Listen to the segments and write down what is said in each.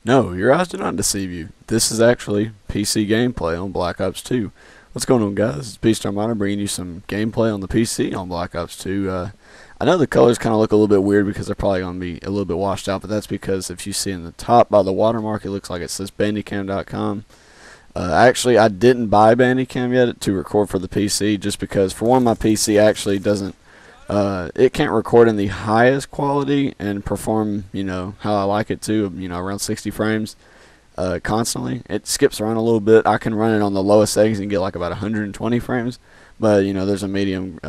No, your eyes do not deceive you. This is actually PC gameplay on Black Ops 2. What's going on, guys? It's Beast Armada bringing you some gameplay on the PC on Black Ops 2. I know the colors kind of look a little bit weird because they're probably going to be a little bit washed out, but that's because if you see in the top by the watermark, it looks like it says Bandicam.com. Actually, I didn't buy Bandicam yet to record for the PC just because, for one, my PC actually doesn't it can't record in the highest quality and perform, how I like it to, around 60 frames constantly. It skips around a little bit. I can run it on the lowest settings and get like about 120 frames, but there's a medium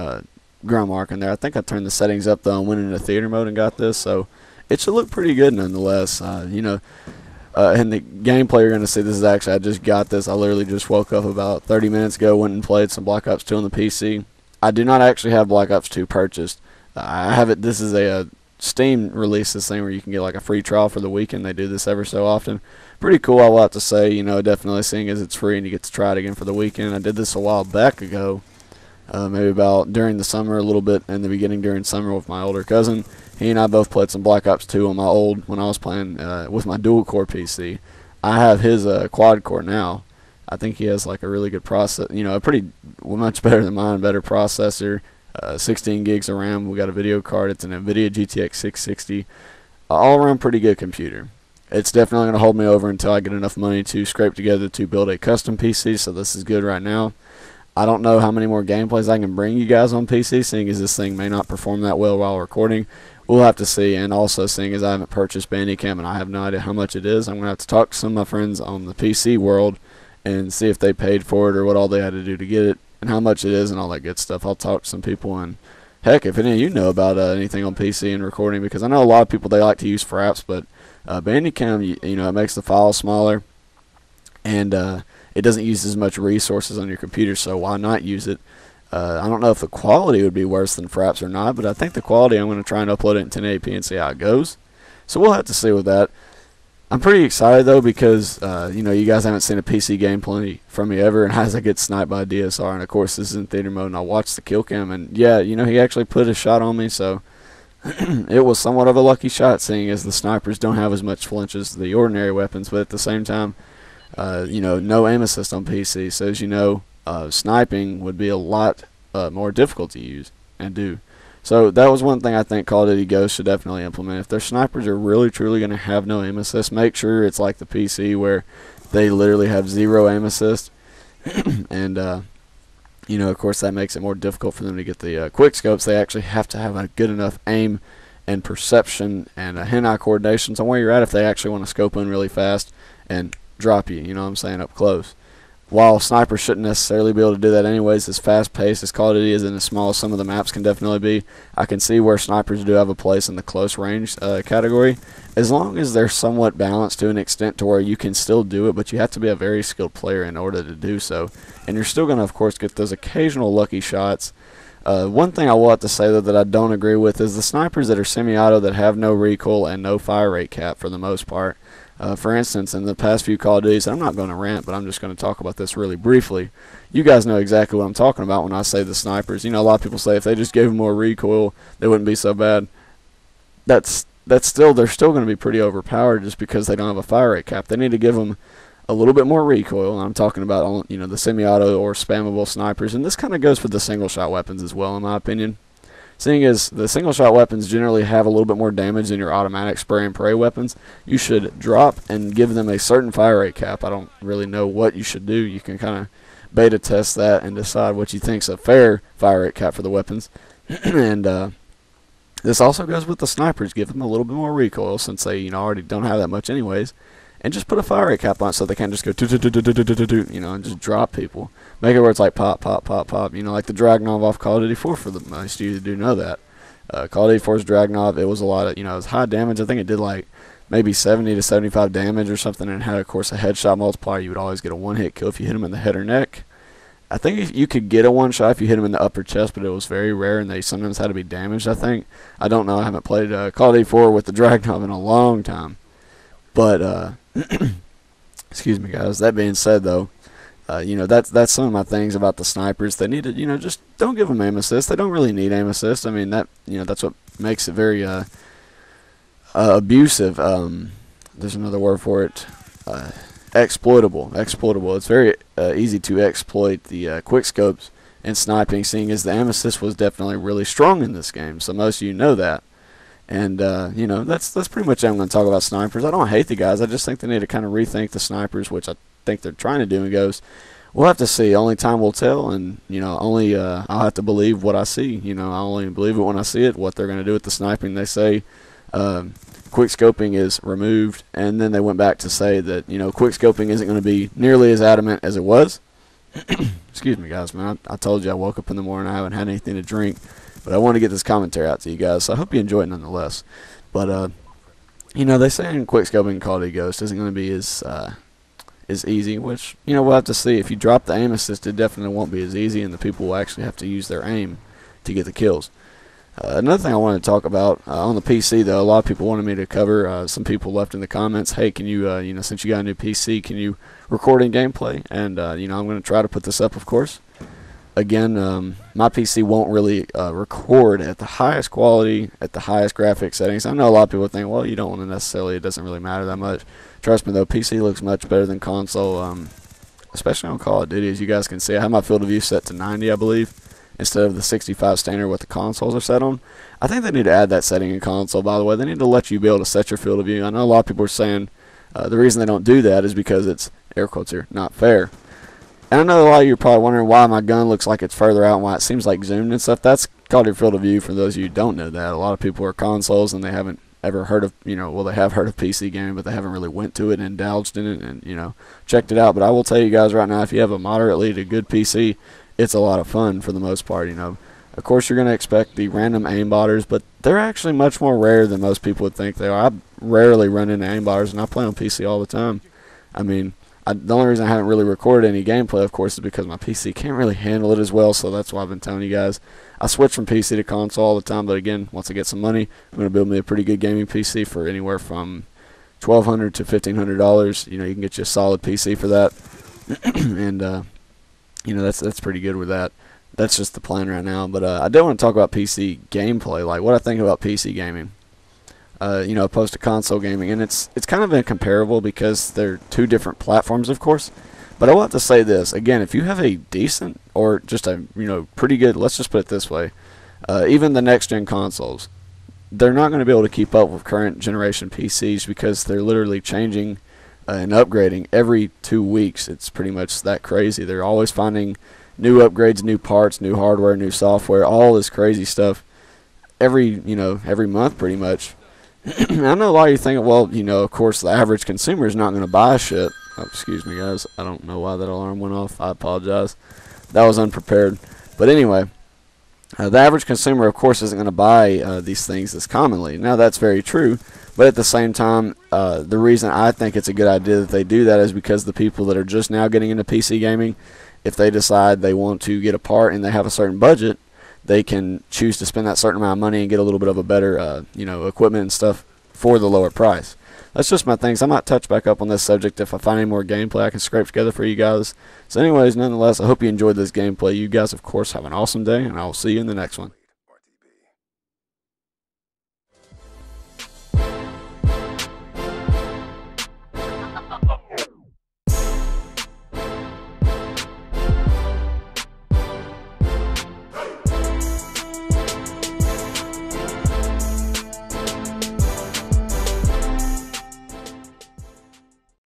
ground mark in there. I think I turned the settings up though and went into theater mode and got this, so it should look pretty good nonetheless. In the gameplay, you're going to see this is actually, I just got this. I literally just woke up about 30 minutes ago, went and played some Black Ops 2 on the PC. I do not actually have Black Ops 2 purchased. I have it. This is a Steam release, this thing where you can get like a free trial for the weekend. They do this ever so often. Pretty cool, I will have to say. Definitely seeing as it's free and you get to try it again for the weekend. I did this a while back ago, maybe about during the summer, a little bit in the beginning during summer with my older cousin. He and I both played some Black Ops 2 on my old, when I was playing with my dual core PC. I have his quad core now. I think he has like a really good process, a pretty much better than mine, better processor, 16 gigs of RAM. We got a video card. It's an NVIDIA GTX 660. All around pretty good computer. It's definitely going to hold me over until I get enough money to scrape together to build a custom PC, so this is good right now. I don't know how many more gameplays I can bring you guys on PC, seeing as this thing may not perform that well while recording. We'll have to see, and also seeing as I haven't purchased Bandicam and I have no idea how much it is, I'm going to have to talk to some of my friends on the PC world and see if they paid for it or what all they had to do to get it and how much it is and all that good stuff. I'll talk to some people, and heck, if any of you know about anything on PC and recording, because I know a lot of people, they like to use Fraps, but Bandicam, it makes the file smaller, and it doesn't use as much resources on your computer, so why not use it? I don't know if the quality would be worse than Fraps or not, but I think the quality, I'm going to try and upload it in 1080p and see how it goes. So we'll have to see with that. I'm pretty excited though because you guys haven't seen a PC gameplay from me ever, and as I get sniped by a DSR, and of course this is in theater mode, and I watched the kill cam, and yeah, he actually put a shot on me, so it was somewhat of a lucky shot, seeing as the snipers don't have as much flinch as the ordinary weapons, but at the same time, no aim assist on PC, so as you know, sniping would be a lot more difficult to use and do. So that was one thing I think Call of Duty Ghosts should definitely implement. If their snipers are really truly going to have no aim assist, make sure it's like the PC where they literally have zero aim assist. And, of course that makes it more difficult for them to get the quick scopes. They actually have to have a good enough aim and perception and hand-eye coordination on where you're at if they actually want to scope in really fast and drop you, up close. While snipers shouldn't necessarily be able to do that anyways, as fast-paced as Call of Duty is and as small as some of the maps can definitely be, I can see where snipers do have a place in the close range category, as long as they're somewhat balanced to an extent to where you can still do it, but you have to be a very skilled player in order to do so. And you're still going to, of course, get those occasional lucky shots. One thing I will have to say, though, that I don't agree with is the snipers that are semi-auto that have no recoil and no fire rate cap for the most part. For instance, in the past few Call of Duties, I'm not going to rant, but I'm just going to talk about this really briefly. You guys know exactly what I'm talking about when I say the snipers. A lot of people say if they just gave them more recoil, they wouldn't be so bad. They're still going to be pretty overpowered just because they don't have a fire rate cap. They need to give them a little bit more recoil. I'm talking about the semi-auto or spammable snipers, and this kind of goes for the single-shot weapons as well, in my opinion. Seeing as the single-shot weapons generally have a little bit more damage than your automatic spray and pray weapons, you should drop and give them a certain fire rate cap. I don't really know what you should do. You can kind of beta test that and decide what you think's a fair fire rate cap for the weapons. And this also goes with the snipers. Give them a little bit more recoil since they already don't have that much anyways. And just put a fire rate cap on it so they can't just go and just drop people. Make it where it's like pop, pop, pop, pop. Like the Dragunov off Call of Duty 4 for the most of you do know that. Call of Duty 4's Dragunov, it was a lot of, it was high damage. I think it did like maybe 70 to 75 damage or something, and it had, of course, a headshot multiplier. You would always get a one-hit kill if you hit him in the head or neck. I think you could get a one-shot if you hit him in the upper chest, but it was very rare, and they sometimes had to be damaged, I think. I don't know. I haven't played Call of Duty 4 with the Dragunov in a long time. But, excuse me, guys. That being said, though, that's some of my things about the snipers. They need to, just don't give them aim assist. They don't really need aim assist. I mean, that's what makes it very abusive. there's another word for it. Exploitable. It's very easy to exploit the quick scopes and sniping, seeing as the aim assist was definitely really strong in this game. So most of you know that. And you know, that's pretty much it. I'm going to talk about snipers. I don't hate the guys. I just think they need to kind of rethink the snipers, which I think they're trying to do. And goes, we'll have to see. Only time will tell. And you know, only I'll have to believe what I see. You know, I only believe it when I see it. What they're going to do with the sniping, they say. Quick scoping is removed, and then they went back to say that, you know, quick scoping isn't going to be nearly as adamant as it was. Excuse me, guys, man. I told you I woke up in the morning, I haven't had anything to drink, but I wanted to get this commentary out to you guys, so I hope you enjoy it nonetheless. But you know, they say in quick scoping Call of Duty Ghost isn't going to be as easy, which, you know, we'll have to see. If you drop the aim assist, it definitely won't be as easy, and the people will actually have to use their aim to get the kills. Another thing I wanted to talk about on the PC, though, a lot of people wanted me to cover. Some people left in the comments, "Hey, can you, you know, since you got a new PC, can you record in gameplay?" And you know, I'm going to try to put this up, of course. Again, my PC won't really record at the highest quality, at the highest graphics settings. I know a lot of people think, well, you don't want to necessarily. It doesn't really matter that much. Trust me, though, PC looks much better than console, especially on Call of Duty. As you guys can see, I have my field of view set to 90, I believe, instead of the 65 standard what the consoles are set on. I think they need to add that setting in console, by the way. They need to let you be able to set your field of view. I know a lot of people are saying the reason they don't do that is because it's, air quotes here, not fair. And I know a lot of you are probably wondering why my gun looks like it's further out and why it seems like zoomed and stuff. That's called your field of view for those of you who don't know that. A lot of people are consoles and they haven't ever heard of, you know, well, they have heard of PC gaming, but they haven't really went to it and indulged in it and, you know, checked it out. But I will tell you guys right now, if you have a moderately to good PC, it's a lot of fun for the most part, you know. Of course, you're going to expect the random aimbotters, but they're actually much more rare than most people would think they are. I rarely run into aimbotters, and I play on PC all the time. I mean, the only reason I haven't really recorded any gameplay, of course, is because my PC can't really handle it as well, so that's why I've been telling you guys. I switch from PC to console all the time, but again, once I get some money, I'm going to build me a pretty good gaming PC for anywhere from $1,200 to $1,500. You know, you can get you a solid PC for that, and you know, that's pretty good with that. That's just the plan right now. But I do want to talk about PC gameplay, like what I think about PC gaming. You know, opposed to console gaming, and it's kind of incomparable because they're two different platforms, of course. But I want to say this again: if you have a decent or just a, you know, pretty good, let's just put it this way, even the next gen consoles, they're not going to be able to keep up with current generation PCs because they're literally changing and upgrading every 2 weeks. It's pretty much that crazy. They're always finding new upgrades, new parts, new hardware, new software, all this crazy stuff every month pretty much. I know a lot of you think, well, you know, of course the average consumer is not going to buy shit. Oh, excuse me, guys. I don't know why that alarm went off. I apologize. That was unprepared. But anyway, the average consumer, of course, isn't going to buy these things as commonly. Now, that's very true. But at the same time, the reason I think it's a good idea that they do that is because the people that are just now getting into PC gaming, if they decide they want to get a part and they have a certain budget, they can choose to spend that certain amount of money and get a little bit of a better, you know, equipment and stuff for the lower price. That's just my things. I might touch back up on this subject if I find any more gameplay I can scrape together for you guys. So anyways, nonetheless, I hope you enjoyed this gameplay. You guys, of course, have an awesome day, and I will see you in the next one.